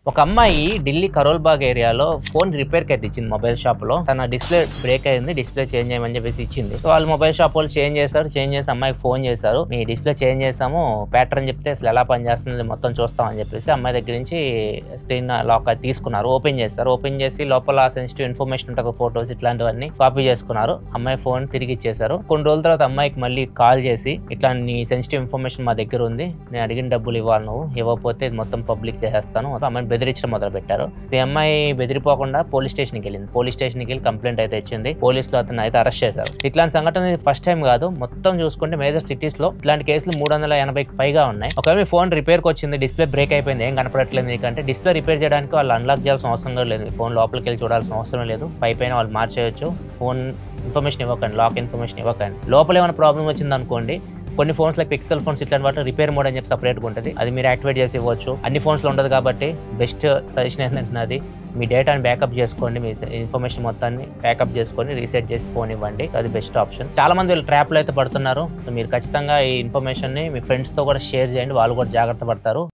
ఒక అమ్మాయి ఢిల్లీ కరోల్బాగ్ ఏరియాలో ఫోన్ రిపేర్ కి అయితే ఇచ్చింది మొబైల్ షాప్ లో. తన డిస్ప్లే బ్రేక్ అయింది, డిస్ప్లే చేంజ్ చేయమని చెప్పేసి ఇచ్చింది. సో వాళ్ళు మొబైల్ షాప్ వాళ్ళు చేంజ్ చేసి అమ్మాయికి ఫోన్ చేశారు. మీ డిస్ప్లే చేంజ్ చేసాము, ప్యాటర్న్ చెప్తే అసలు ఎలా పనిచేస్తుంది మొత్తం చూస్తాం అని చెప్పేసి అమ్మాయి దగ్గర నుంచి స్క్రీన్ లాక్ అది తీసుకున్నారు. ఓపెన్ చేస్తారు. ఓపెన్ చేసి లోపల సెన్సిటివ్ ఇన్ఫర్మేషన్ ఉంటుంది, ఫోటోస్ ఇట్లాంటివన్నీ కాపీ చేసుకున్నారు. అమ్మాయి ఫోన్ తిరిగి ఇచ్చేశారు. కొన్ని రోజుల తర్వాత అమ్మాయికి మళ్ళీ కాల్ చేసి ఇట్లా నీ సెన్సిటివ్ ఇన్ఫర్మేషన్ మా దగ్గర ఉంది, నేను అడిగిన డబ్బులు ఇవ్వాలి, నువ్వు ఇవ్వకపోతే మొత్తం పబ్లిక్ చేసేస్తాను. అమ్మాయిని బెదిరించడం మొదలు పెట్టారు. ఈ అమ్మాయి బెదిరిపోకుండా పోలీస్ స్టేషన్కి వెళ్ళింది. పోలీస్ స్టేషన్కి వెళ్ళి కంప్లైంట్ అయితే ఇచ్చింది. పోలీసులు అతను అయితే అరెస్ట్ చేశారు. ఇట్లాంటి సంఘటన ఫస్ట్ టైం కాదు, మొత్తం చూసుకుంటే మేజర్ సిటీస్ లో ఇట్లాంటి కేసులు 380కి పైగా ఉన్నాయి. ఒకవేళ ఫోన్ రిపేర్ కి వచ్చింది, డిస్ప్లే బ్రేక్ అయిపోయింది, ఏం కనపడట్లేదు నీకంటే డిస్ప్లే రిపేర్ చేయడానికి వాళ్ళు అన్లాక్ చేయాల్సిన అవసరం కూడా లేదు. ఫోన్ లోపలికి వెళ్ళి చూడాల్సిన అవసరం లేదు. పైన వాళ్ళు మార్చేయచ్చు. ఫోన్ ఇన్ఫర్మేషన్ ఇవ్వకండి, లాక్ ఇన్ఫర్మేషన్ ఇవ్వకండి. లోపల ఏమైనా ప్రాబ్లం వచ్చింది అనుకోండి, కొన్ని ఫోన్స్ లైక్ పిక్సెల్ ఫోన్స్ ఇట్లాంటి వాటి రిపేర్ మోడ్ అని చెప్పి సపరేట్గా ఉంటుంది. అది మీరు యాక్టివేట్ చేసి ఇవ్వచ్చు. అన్ని ఫోన్స్లో ఉండదు కాబట్టి బెస్ట్ సజెషన్ ఏంటంటే అది మీ డేటాని బ్యాకప్ చేసుకోండి, మీ ఇన్ఫర్మేషన్ మొత్తాన్ని బ్యాకప్ చేసుకొని రీసెట్ చేసి ఫోన్ ఇవ్వండి. అది బెస్ట్ ఆప్షన్. చాలా మంది వీళ్ళు ట్రాప్లో అయితే పడుతున్నారు. సో మీరు ఖచ్చితంగా ఈ ఇన్ఫర్మేషన్ని మీ ఫ్రెండ్స్తో కూడా షేర్ చేయండి, వాళ్ళు కూడా జాగ్రత్త పడతారు.